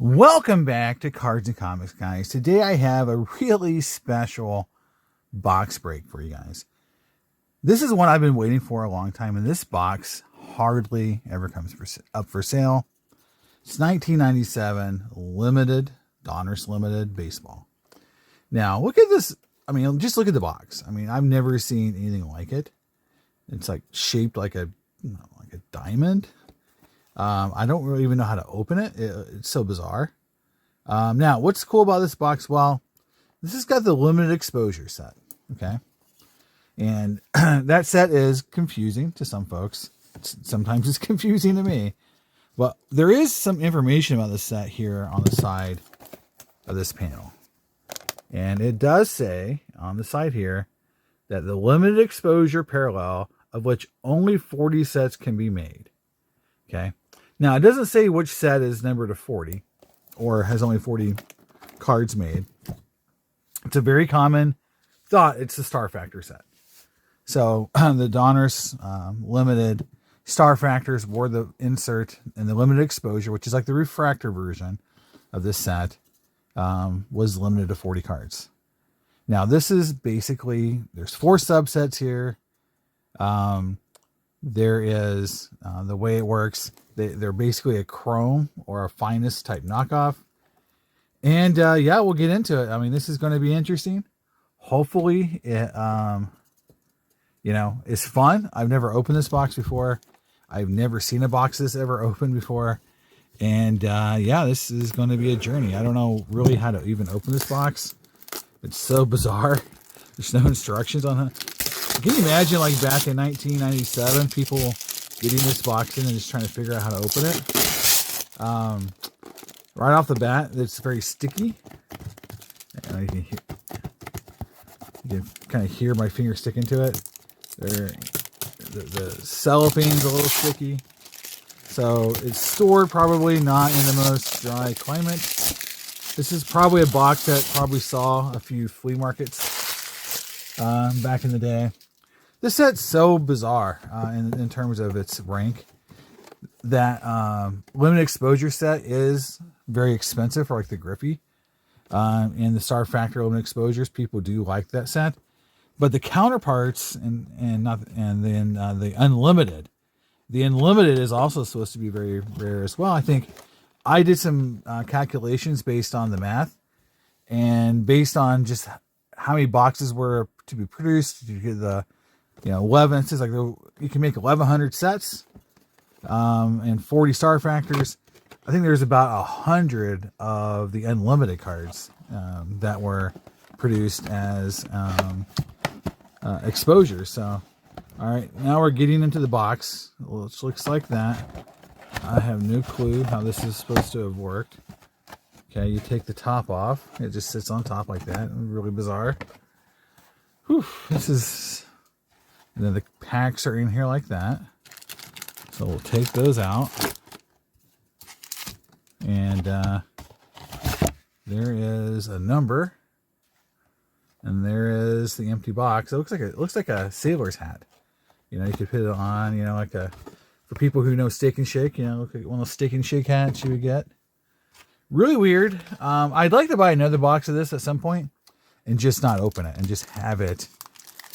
Welcome back to Cards and Comics, guys. Today I have a really special box break for you guys. This is one I've been waiting for a long time, and this box hardly ever comes up for sale. It's 1997 limited, Donruss Limited baseball. Now, look at this. I mean, just look at the box. I mean, I've never seen anything like it. It's like shaped like a diamond. I don't really even know how to open it. It's so bizarre. Now, what's cool about this box? Well, this has got the limited exposure set. Okay. And that set is confusing to some folks. Sometimes it's confusing to me. But there is some information about the set here on the side of this panel. And it does say on the side here that the limited exposure parallel, of which only 40 sets can be made. Okay. Now, it doesn't say which set is numbered to 40 or has only 40 cards made. It's a very common thought. It's the Star Factor set. So the Donruss Limited Star Factors wore the insert and the limited exposure, which is like the refractor version of this set, was limited to 40 cards. Now, this is basically, there's 4 subsets here. There is the way it works. They're basically a chrome or a finest type knockoff. And yeah, we'll get into it. I mean, this is going to be interesting. Hopefully it, is fun. I've never opened this box before. I've never seen a box this ever opened before. And yeah, this is going to be a journey. I don't know really how to even open this box. It's so bizarre. There's no instructions on it. Can you imagine, like, back in 1997, people getting this box in and just trying to figure out how to open it? Right off the bat, it's very sticky. And you can kind of hear my finger sticking to it. The cellophane's a little sticky. So it's stored probably not in the most dry climate. This is probably a box that probably saw a few flea markets back in the day. This set's so bizarre in terms of its rank. That limited exposure set is very expensive for like the Griffey and the Star Factor limited exposures. People do like that set, but the counterparts and then the unlimited. The unlimited is also supposed to be very rare as well. I think I did some calculations based on the math and based on just how many boxes were to be produced. You get the 11. It says like you can make 1,100 sets and 40 Star Factors. I think there's about 100 of the unlimited cards that were produced as exposure. So, all right, now we're getting into the box, which looks like that. I have no clue how this is supposed to have worked. Okay, you take the top off. It just sits on top like that. Really bizarre. Whew, this is... And then the packs are in here like that. So we'll take those out. And there is a number. And there is the empty box. It looks like a sailor's hat. You could put it on, for people who know Steak and Shake, look like one of those Steak and Shake hats you would get. Really weird. I'd like to buy another box of this at some point and just not open it and just have it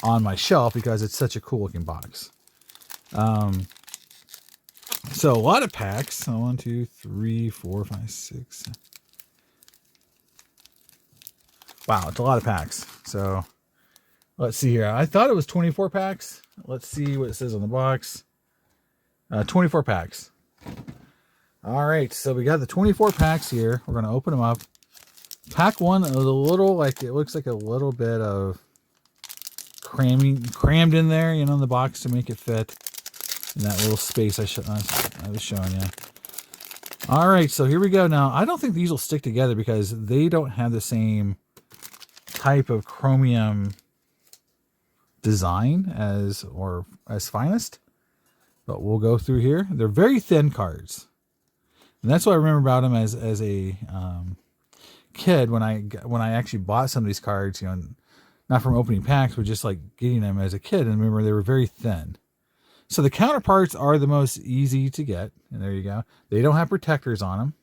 on my shelf because it's such a cool looking box. So a lot of packs. 1, 2, 3, 4, 5, 6. Wow, it's a lot of packs. So let's see here. I thought it was 24 packs. Let's see what it says on the box. 24 packs. All right, so we got the 24 packs here. We're going to open them up. Pack 1 is a little, it looks like a little bit of crammed in there, in the box to make it fit in that little space I was showing you. All right, so here we go. Now, I don't think these will stick together because they don't have the same type of chromium design as finest, but we'll go through here. They're very thin cards, and that's what I remember about them as a kid when I actually bought some of these cards. Not from opening packs, but just like getting them as a kid. And remember, they were very thin. So the counterparts are the most easy to get. And there you go. They don't have protectors on them.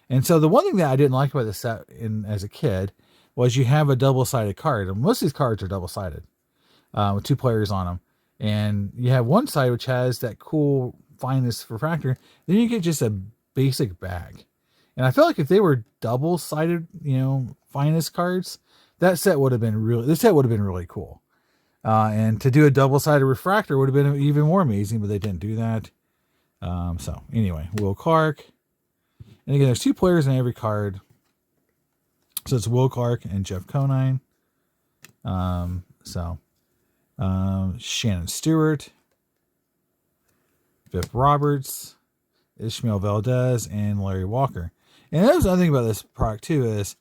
And so the one thing that I didn't like about the set as a kid was you have a double-sided card. And most of these cards are double-sided with 2 players on them. And you have one side which has that cool finest refractor. Then you get just a basic bag. And I feel like if they were double-sided, finest cards, this set would have been really cool. And to do a double-sided refractor would have been even more amazing, but they didn't do that. So anyway, Will Clark. And again, there's 2 players in every card. So it's Will Clark and Jeff Conine. Shannon Stewart, Biff Roberts, Ishmael Valdez, and Larry Walker. And that was another thing about this product too, is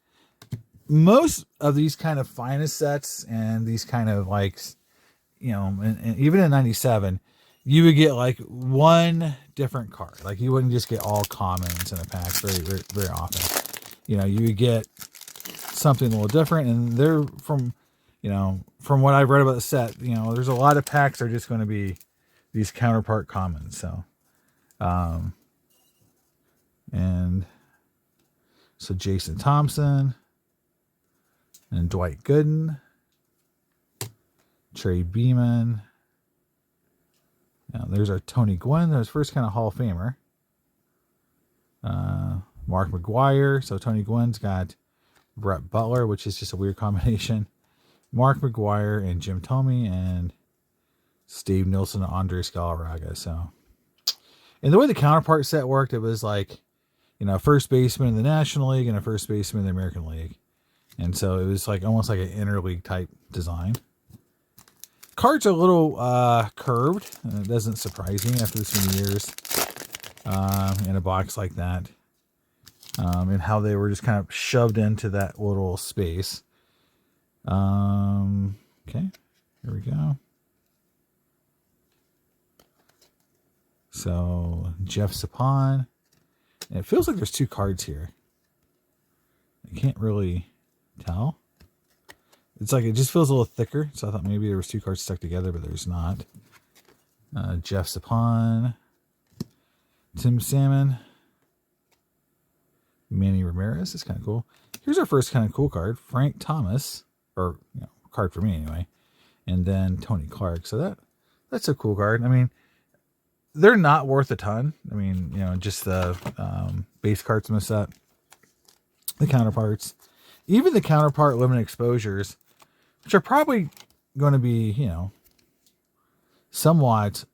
most of these kind of finest sets and these kind of like, and even in 97, you would get like one different card. Like you wouldn't just get all commons in a pack very, very, very often. You would get something a little different, and they're from what I've read about the set, there's a lot of packs that are just going to be these counterpart commons. So, so Jason Thompson and Dwight Gooden, Trey Beeman. Now there's our Tony Gwynn, his first kind of Hall of Famer. Mark McGuire. So Tony Gwynn's got Brett Butler, which is just a weird combination. Mark McGuire and Jim Thome, and Steve Nilsson and Andres Galarraga. So, and the way the counterpart set worked, it was like, first baseman in the National League and a first baseman in the American League. And so it was like almost like an interleague type design. Cards are a little curved, and it doesn't surprise me after this many years in a box like that. And how they were just kind of shoved into that little space. Okay, here we go. So Jeff Sapon. And it feels like there's 2 cards here. I can't really tell. It's like it just feels a little thicker, so I thought maybe there was 2 cards stuck together, but there's not. Jeff Sapon, Tim Salmon, Manny Ramirez. It's kind of cool. Here's our first kind of cool card, Frank Thomas, or card for me anyway, and then Tony Clark. So that's a cool card. I mean, they're not worth a ton. I mean, just the base cards in the set, the counterparts, even the counterpart limited exposures, which are probably going to be, somewhat,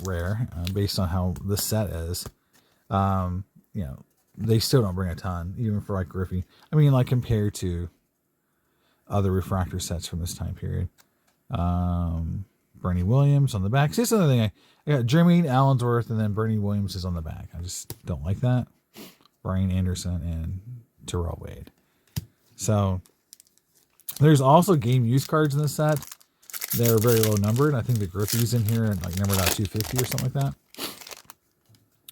rare based on how the set is. They still don't bring a ton, even for like Griffey. I mean, like compared to other refractor sets from this time period. Bernie Williams on the back. See, this is another thing. I got Jermaine Allensworth, and then Bernie Williams is on the back. I just don't like that. Brian Anderson and Terrell Wade. So there's also game use cards in this set. They're very low numbered. I think the Griffey's in here and like numbered out 250 or something like that.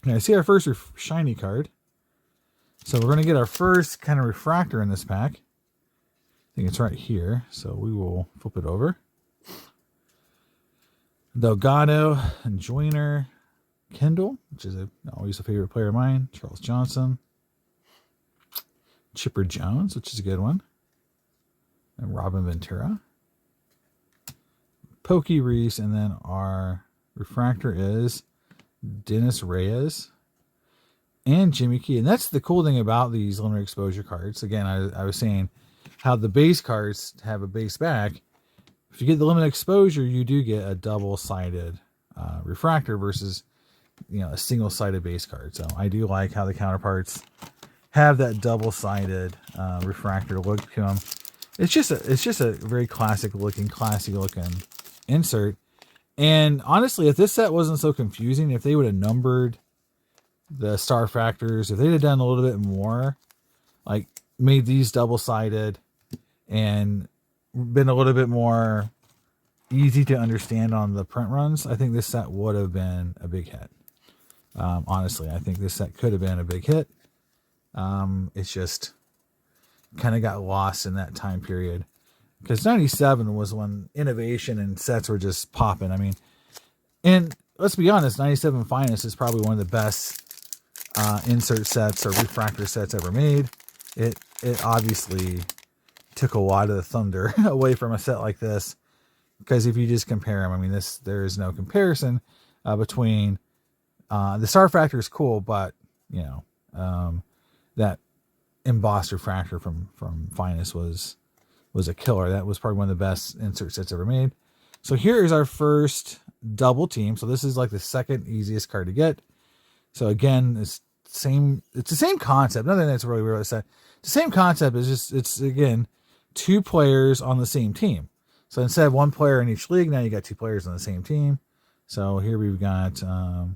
Okay, I see our first shiny card. So we're going to get our first kind of refractor in this pack. I think it's right here. So we will flip it over. Delgado and Joyner. Kendall, which is always a favorite player of mine. Charles Johnson. Chipper Jones, which is a good one. And Robin Ventura. Pokey Reese, and then our refractor is Dennis Reyes and Jimmy Key. And that's the cool thing about these limited exposure cards. Again, I was saying how the base cards have a base back. If you get the limited exposure, you do get a double-sided refractor versus a single-sided base card. So I do like how the counterparts have that double-sided refractor look to them. It's just a very classy looking insert. And honestly, if this set wasn't so confusing, if they would have numbered the star factors, if they'd have done a little bit more, like made these double-sided and been a little bit more easy to understand on the print runs, I think this set would have been a big hit. Honestly, I think this set could have been a big hit. It's just kind of got lost in that time period. Because 97 was when innovation and sets were just popping. I mean, and let's be honest, 97 Finest is probably one of the best insert sets or refractor sets ever made. It obviously took a lot of the thunder away from a set like this, because if you just compare them, I mean, there is no comparison between the Star Factor is cool, but you know, that embossed refractor from Finest was a killer. That was probably one of the best insert sets ever made. So here is our first double team. So this is like the second easiest card to get. So again, it's the same concept. Nothing that's really weird. It's the same concept. It's again 2 players on the same team. So instead of 1 player in each league, now you got 2 players on the same team. So here we've got I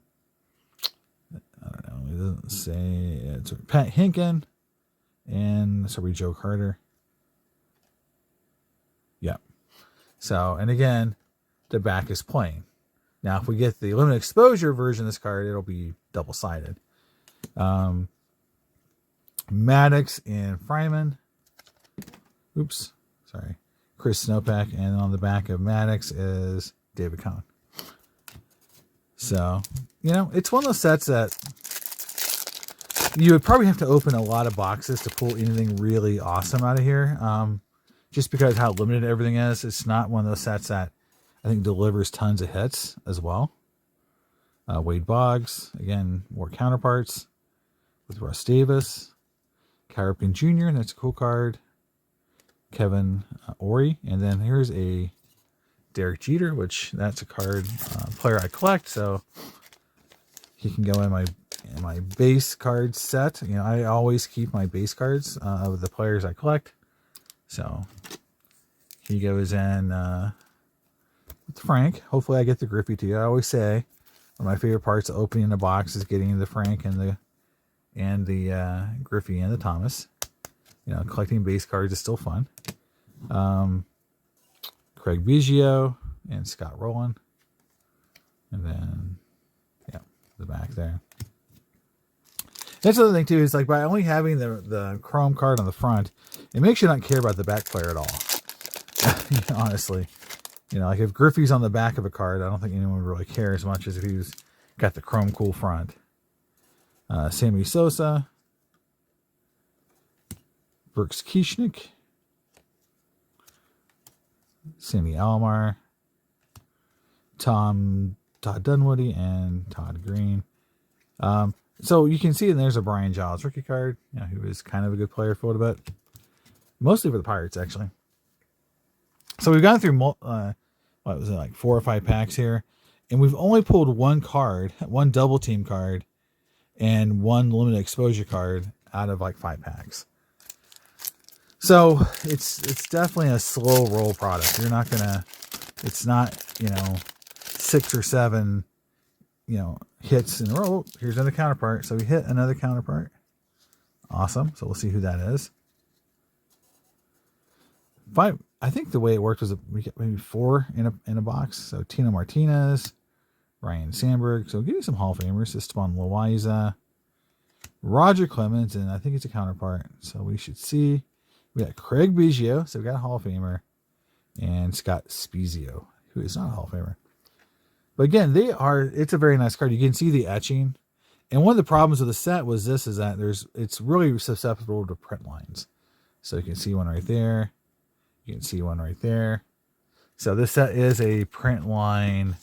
don't know, it doesn't say, it's Pat Hinken and sorry, Joe Carter. Yeah. So, and again, the back is plain. Now, if we get the limited exposure version of this card, it'll be double-sided. Maddox and Fryman. Oops, sorry. Chris Snowpack, and on the back of Maddox is David Cohn. So, you know, it's one of those sets that you would probably have to open a lot of boxes to pull anything really awesome out of here. Just because how limited everything is. It's not one of those sets that I think delivers tons of hits as well. Wade Boggs, again, more counterparts with Russ Davis. Cal Ripken Jr., that's a cool card. Kevin Ory, and then here's a Derek Jeter, which that's a card player I collect, so he can go in my base card set. You know, I always keep my base cards of the players I collect. So he goes in with Frank. Hopefully I get the Griffey too. I always say one of my favorite parts of opening the box is getting the Frank and the Griffey and the Thomas. You know, collecting base cards is still fun. Craig Biggio and Scott Rowland. And then, yeah, the back there. That's the other thing too, is like by only having the chrome card on the front, it makes you not care about the back player at all. Honestly. You know, like if Griffey's on the back of a card, I don't think anyone would really care as much as if he's got the chrome cool front. Sammy Sosa. Brooks Kieschnick. Sandy Alomar. Todd Dunwoody and Todd Green. So you can see, and there's a Brian Giles rookie card, you know, who was kind of a good player for a little bit. Mostly for the Pirates, actually. So we've gone through, what was it, like 4 or 5 packs here. And we've only pulled 1 card, 1 double team card, and 1 limited exposure card out of like 5 packs. So it's definitely a slow roll product. You're not gonna, it's not, you know, 6 or 7, you know, hits in a row. Here's another counterpart. So we hit another counterpart. Awesome. So we'll see who that is. 5. I think the way it worked was we got maybe 4 in a box. So Tino Martinez, Ryan Sandberg. So give me some Hall of Famers. Esteban Loaiza, Roger Clemens, and I think it's a counterpart. So we should see. We got Craig Biggio. So we got a Hall of Famer, and Scott Spezio, who is not a Hall of Famer. But again, it's a very nice card. You can see the etching. And one of the problems with the set was this, is that it's really susceptible to print lines. So you can see one right there. You can see one right there. So this set is a print line,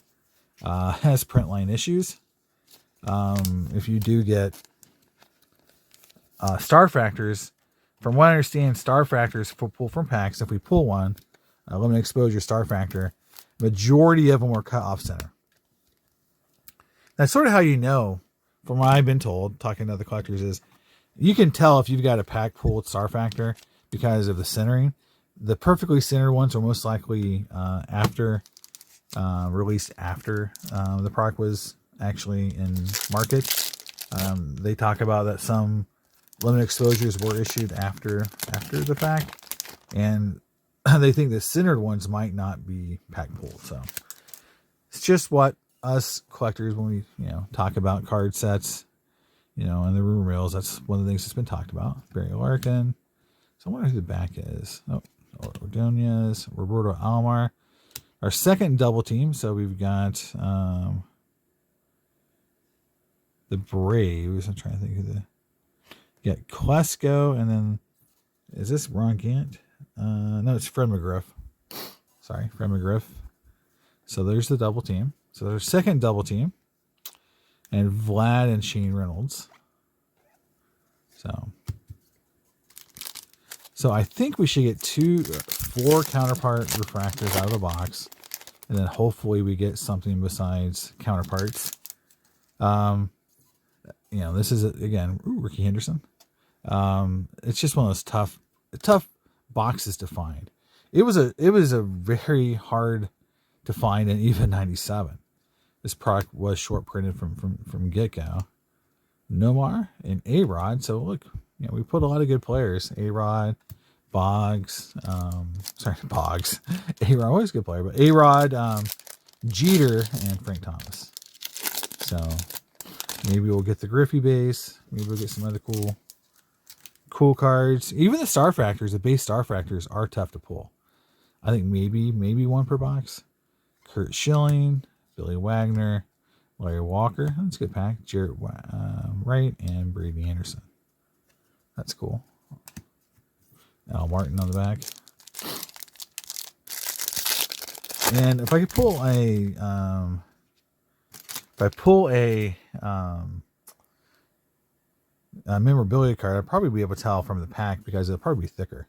has print line issues. If you do get star factors, from what I understand, star factors pull from packs. If we pull one, limited exposure star factor, majority of them were cut off center. That's sort of how you know, from what I've been told, talking to other collectors, is you can tell if you've got a pack pulled star factor because of the centering. The perfectly centered ones are most likely released after the product was actually in market. They talk about that some limited exposures were issued after the fact, and they think the centered ones might not be pack pulled. So it's just what us collectors, when we, you know, talk about card sets, you know, and the rumor mills, that's one of the things that's been talked about. Barry Larkin. So I wonder who the back is. Oh, Ordonez, Roberto Alomar. Our second double team. So we've got the Braves. I'm trying to think of the. Yeah, Klesko, and then is this Ron Gant? No, it's Fred McGriff. Sorry, Fred McGriff. So there's the double team. So there's second double team. And Vlad and Shane Reynolds. So I think we should get 4 counterpart refractors out of the box. And then hopefully we get something besides counterparts. This is, again, Ricky Henderson. It's just one of those tough boxes to find. It was a very hard to find in even 97. This product was short printed from get-go. Nomar and A-Rod. So look, we put a lot of good players. A-Rod, Boggs. Boggs. A-Rod, always a good player, but A-Rod, Jeter, and Frank Thomas. So maybe we'll get the Griffey base. Maybe we'll get some other cool cards. Even the Star Factors, the base Star Factors are tough to pull. I think maybe 1 per box. Kurt Schilling, Billy Wagner, Larry Walker. That's a good pack. Jarrett Wright and Brady Anderson. That's cool. Al Martin on the back. And if I could pull a memorabilia card, I'd probably be able to tell from the pack because it'll probably be thicker.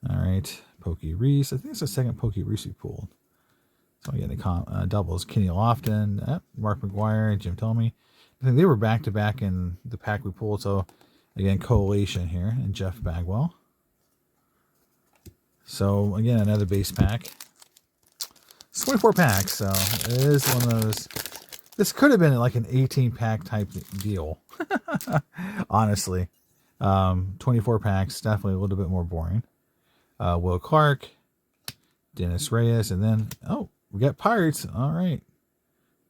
All right, Pokey Reese. I think it's the second Pokey Reese we pulled. So we get the doubles. Kenny Lofton, Mark McGuire, and Jim Thome. I think they were back to back in the pack we pulled. So again, Collation here and Jeff Bagwell. So again, another base pack. It's 24 packs, so it is one of those. This could have been like an 18-pack type deal. Honestly, 24 packs, definitely a little bit more boring. Will Clark, Dennis Reyes, and then we got Pirates. All right,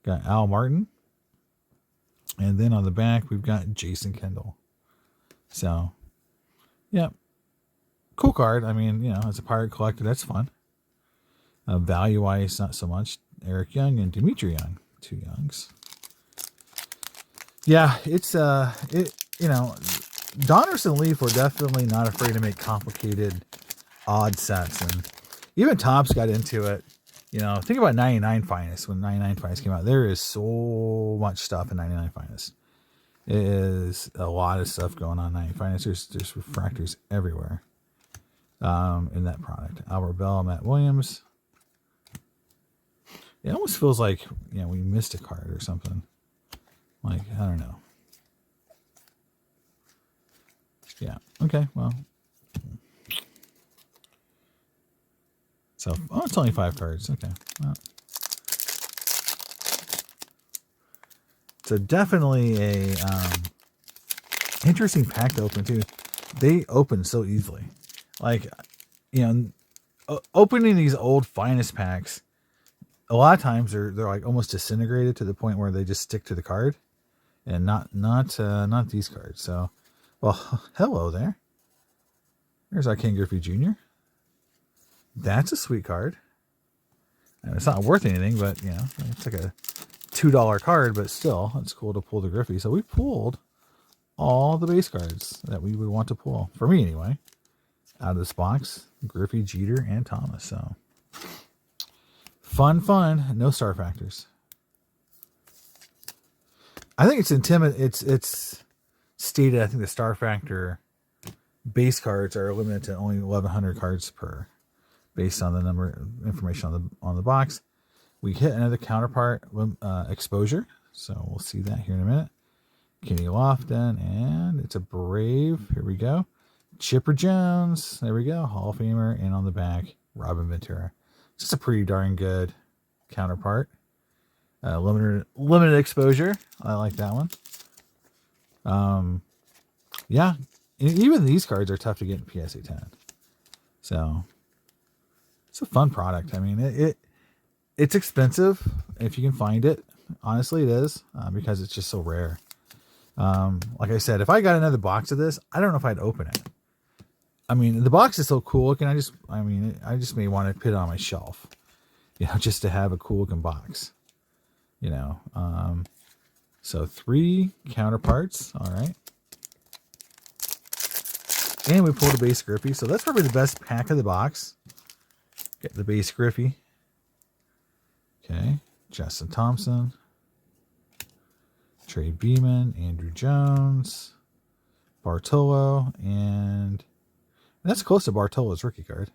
got Al Martin, and then on the back we've got Jason Kendall. So, yeah, cool card. I mean, as a Pirate collector, that's fun. Value-wise, not so much. Eric Young and Dimitri Young, 2 Youngs. Yeah, it's Donruss and Leaf were definitely not afraid to make complicated, odd sets, and even Topps got into it. Think about 99 Finest. When 99 Finest came out, there is so much stuff in 99 Finest. It is a lot of stuff going on in 99 Finest. There's refractors everywhere in that product. Albert Bell, Matt Williams. It almost feels like we missed a card or something. Like, I don't know. Yeah. Okay. Well. So, it's only 5 cards. Okay. Well. So definitely a interesting pack to open too. They open so easily. Like, opening these old Finest packs, a lot of times they're like almost disintegrated to the point where they just stick to the card, and not these cards. So, well, hello there. There's our Ken Griffey Jr. That's a sweet card. And it's not worth anything, but it's like a $2 card, but still, it's cool to pull the Griffey. So we pulled all the base cards that we would want to pull, for me anyway, out of this box. Griffey, Jeter, and Thomas. So fun. No Star Factors. I think it's it's stated, I think the Star Factor base cards are limited to only 1,100 cards per, based on the number of information on the box. We hit another counterpart exposure, so we'll see that here in a minute. Kenny Lofton, and it's a Brave. Here we go. Chipper Jones. There we go. Hall of Famer, and on the back, Robin Ventura. Just a pretty darn good counterpart. Limited exposure. I like that one. Yeah, even these cards are tough to get in PSA 10. So it's a fun product. I mean, it's expensive if you can find it. Honestly, it is because it's just so rare. Like I said, if I got another box of this, I don't know if I'd open it. I mean, the box is so cool looking. I just may want to put it on my shelf, just to have a cool looking box. So 3 counterparts. All right. And we pulled a base Griffey. So that's probably the best pack of the box. Get the base Griffey. Okay. Justin Thompson. Trey Beeman. Andrew Jones. Bartolo. And that's close to Bartolo's rookie card.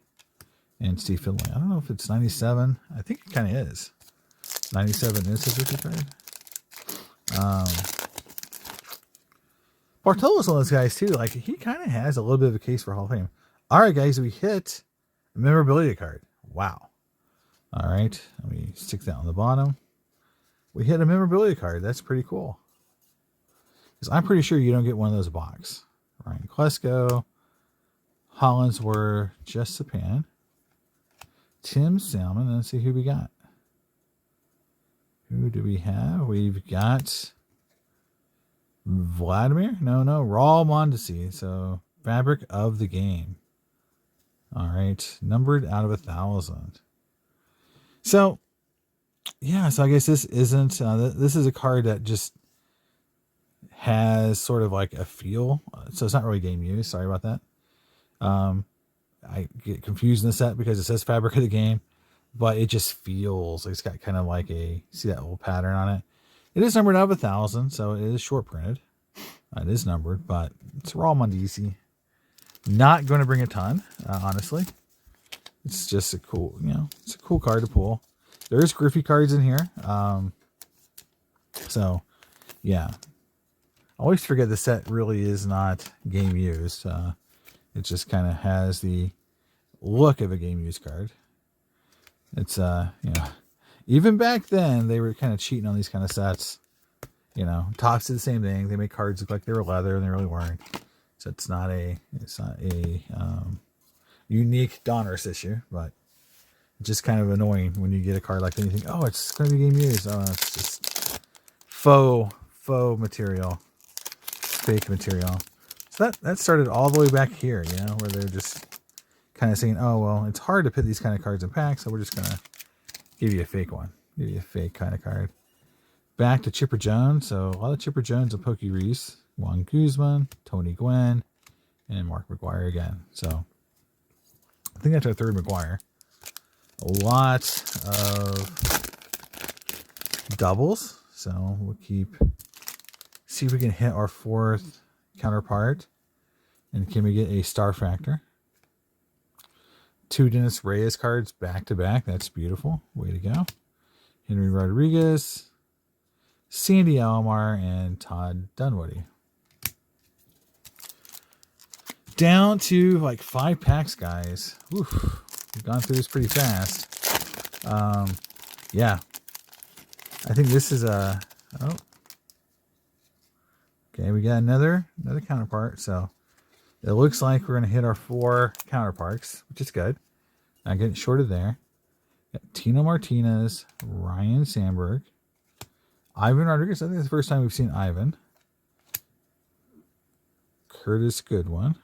And Steve Finley. I don't know if it's 97. I think it kind of is. 97 is his rookie card. Bartolo's one of those guys too. Like, he kind of has a little bit of a case for Hall of Fame. All right, guys, we hit a memorabilia card. Wow. All right, let me stick that on the bottom. We hit a memorabilia card. That's pretty cool. Because I'm pretty sure you don't get one of those box. Ryan Klesko, Hollinsworth, Just Japan, Tim Salmon. Let's see who we got. Who do we have? We've got Vladimir? No, Raul Mondesi. So, Fabric of the Game. All right. Numbered out of 1,000. So, yeah. So, I guess this isn't... this is a card that just has sort of like a feel. So, it's not really game use. Sorry about that. I get confused in the set because it says Fabric of the Game. But it just feels like it's got kind of like a, see that little pattern on it. It is numbered out of 1,000, so it is short printed. It is numbered, but it's Raul Mondesi. Not going to bring a ton, honestly. It's just a cool, it's a cool card to pull. There's Griffey cards in here. So, yeah. I always forget the set really is not game used. It just kind of has the look of a game used card. It's, even back then, they were kind of cheating on these kind of sets. Topps did the same thing. They make cards look like they were leather, and they really weren't. So it's not a unique Donruss issue, but it's just kind of annoying when you get a card like that and you think, oh, it's going to be game used. Oh, it's just faux material, fake material. So that started all the way back here, where they're just kind of saying, oh, well, it's hard to put these kind of cards in packs, so we're just going to give you a fake one. Give you a fake kind of card. Back to Chipper Jones. So a lot of Chipper Jones and Pokey Reese. Juan Guzman, Tony Gwynn, and Mark McGuire again. So I think that's our third McGuire. A lot of doubles. So we'll see if we can hit our fourth counterpart. And can we get a star factor? 2 Dennis Reyes cards back to back. That's beautiful. Way to go. Henry Rodriguez, Sandy Alomar, and Todd Dunwoody. Down to like 5 packs, guys. Oof. We've gone through this pretty fast. Yeah. I think this is a... Oh. Okay, we got another counterpart. So it looks like we're going to hit our 4 counterparts, which is good. Not getting shorted there. Got Tino Martinez, Ryan Sandberg, Ivan Rodriguez. I think it's the first time we've seen Ivan. Curtis Goodwin.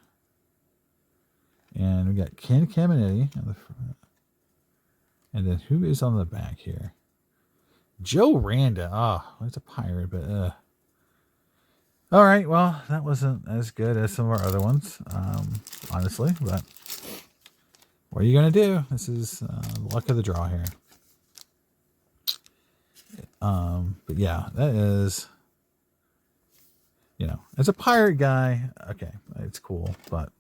And we got Ken Caminiti on the front. And then who is on the back here? Joe Randa. Oh, it's a pirate, but all right, well, that wasn't as good as some of our other ones, honestly, but what are you going to do? This is luck of the draw here. But yeah, that is, as a pirate guy, okay, it's cool, but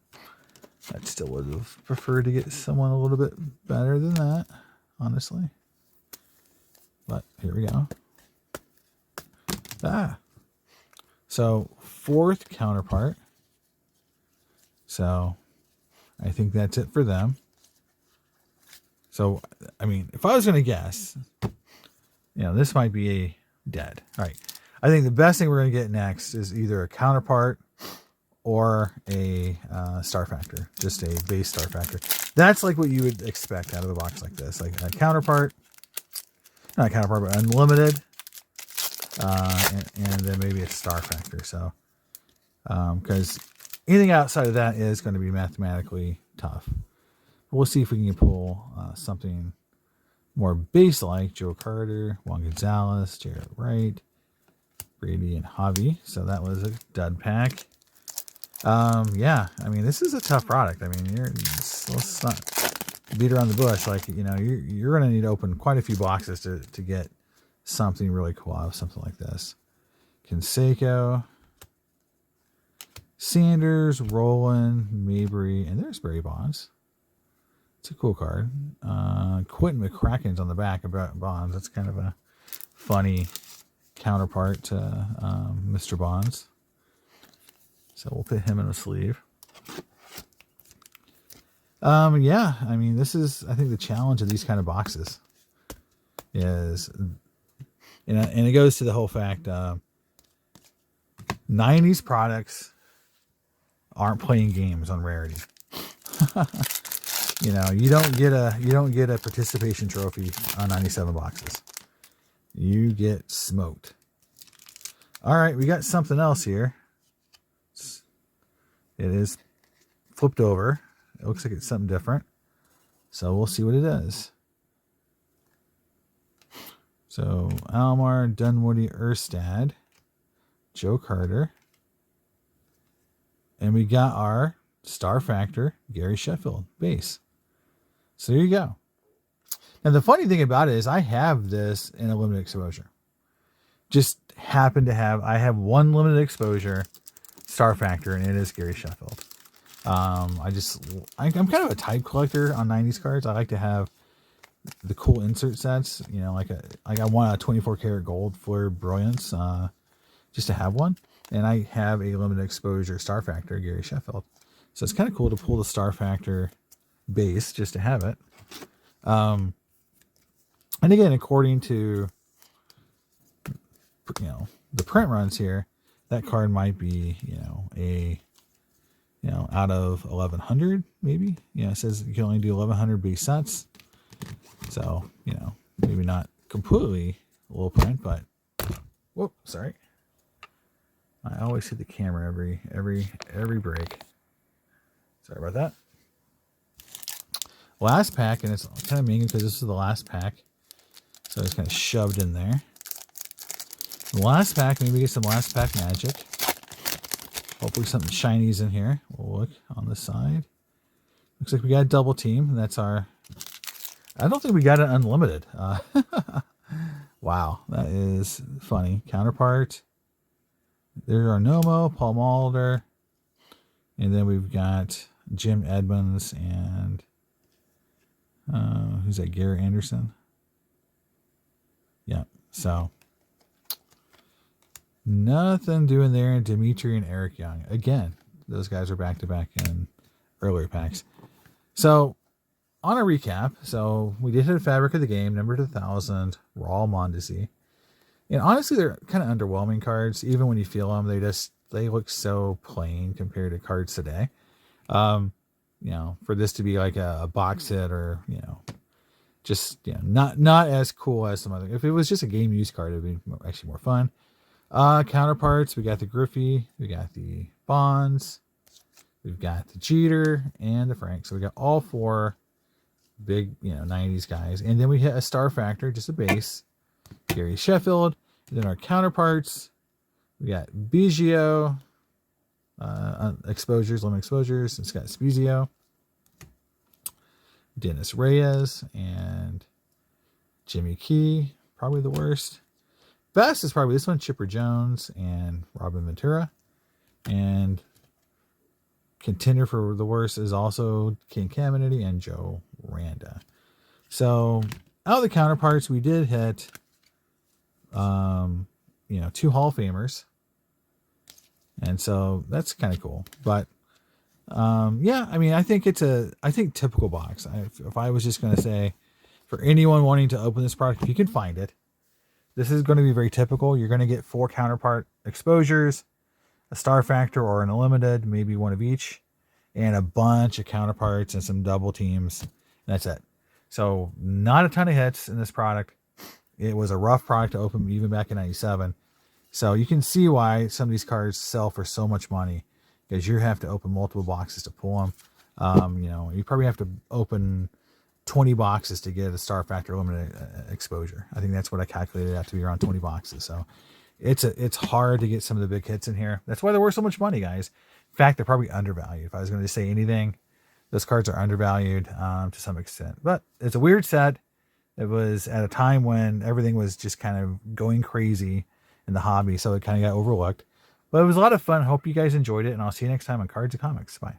I still would have preferred to get someone a little bit better than that, honestly. But here we go. So 4th counterpart. So I think that's it for them. So, I mean, if I was going to guess, this might be a dead. All right. I think the best thing we're going to get next is either a counterpart or a star factor, just a base star factor. That's like what you would expect out of the box like this, like a counterpart, not a counterpart, but unlimited, and then maybe a star factor. So, because anything outside of that is going to be mathematically tough. We'll see if we can pull something more base-like. Joe Carter, Juan Gonzalez, Jarrett Wright, Grady and Javi. So that was a dud pack. Yeah, I mean, this is a tough product. I mean, let's not beat around the bush. Like, you know, you're going to need to open quite a few boxes to get something really cool out of something like this. Canseco, Sanders, Rowland, Mabry, and there's Barry Bonds. It's a cool card. Quentin McCracken's on the back about Bonds. That's kind of a funny counterpart to Mr. Bonds. So we'll put him in a sleeve. Yeah, I mean, this is, I think, the challenge of these kind of boxes is, and it goes to the whole fact, 90s products aren't playing games on rarity. You know, you don't get a participation trophy on 97 boxes. You get smoked. All right, we got something else here. It is flipped over. It looks like it's something different. So we'll see what it is. So Almar, Dunwoody, Erstad, Joe Carter. And we got our Star Factor, Gary Sheffield base. So there you go. And the funny thing about it is I have this in a limited exposure. Just happen to have, I have one limited exposure Star Factor, and it is Gary Sheffield. I'm kind of a type collector on 90s cards. I like to have the cool insert sets, you know, like I want a 24 karat gold for Brilliance, just to have one. And I have a limited exposure Star Factor Gary Sheffield. So it's kind of cool to pull the Star Factor base just to have it. And again, according to, you know, the print runs here, that card might be, out of 1,100, maybe. You know, it says you can only do 1,100 base sets. So, you know, maybe not completely low print, but, whoop, sorry. I always hit the camera every break. Sorry about that. Last pack, and it's kind of mean because this is the last pack. So it's kind of shoved in there. Last pack, maybe get some last pack magic. Hopefully something shinies in here. We'll look on the side. Looks like we got a double team. And that's our... I don't think we got an unlimited. Wow, that is funny. Counterpart. There's our Nomo, Paul Mulder. And then we've got Jim Edmonds and... who's that? Gary Anderson? Yeah, so... Nothing doing there. Dimitri and Eric Young. Again, those guys are back-to-back in earlier packs. So, on a recap, so we did hit a Fabric of the Game, number 1,000, Raul Mondesi. And honestly, they're kind of underwhelming cards. Even when you feel them, they look so plain compared to cards today. You know, for this to be like a box hit or, you know, just, you know, not as cool as some other. If it was just a game use card, it would be actually more fun. Counterparts, we got the Griffey, we got the Bonds, we've got the Jeter, and the Frank. So we got all four big, you know, 90s guys. And then we hit a Star Factor, just a base, Gary Sheffield. And then our counterparts, we got Biggio, exposures, limit exposures, and Scott Spezio, Dennis Reyes, and Jimmy Key, probably the worst. Best is probably this one, Chipper Jones and Robin Ventura. And contender for the worst is also King Caminiti and Joe Randa. So out of the counterparts, we did hit, you know, 2 Hall of Famers. And so that's kind of cool. But yeah, I mean, I think typical box. If I was just going to say, for anyone wanting to open this product, if you can find it, this is going to be very typical. You're going to get 4 counterpart exposures, a Star Factor or an Unlimited, maybe one of each, and a bunch of counterparts and some double teams. And that's it. So not a ton of hits in this product. It was a rough product to open even back in 97. So you can see why some of these cards sell for so much money, because you have to open multiple boxes to pull them. You know, you probably have to open 20 boxes to get a Star Factor limited exposure. I think that's what I calculated out to be, around 20 boxes. So it's hard to get some of the big hits in here. That's why they're worth so much money, guys. In fact, they're probably undervalued. If I was going to say anything, those cards are undervalued to some extent. But it's a weird set. It was at a time when everything was just kind of going crazy in the hobby, so it kind of got overlooked. But it was a lot of fun. Hope you guys enjoyed it, and I'll see you next time on Cards and Comics. Bye.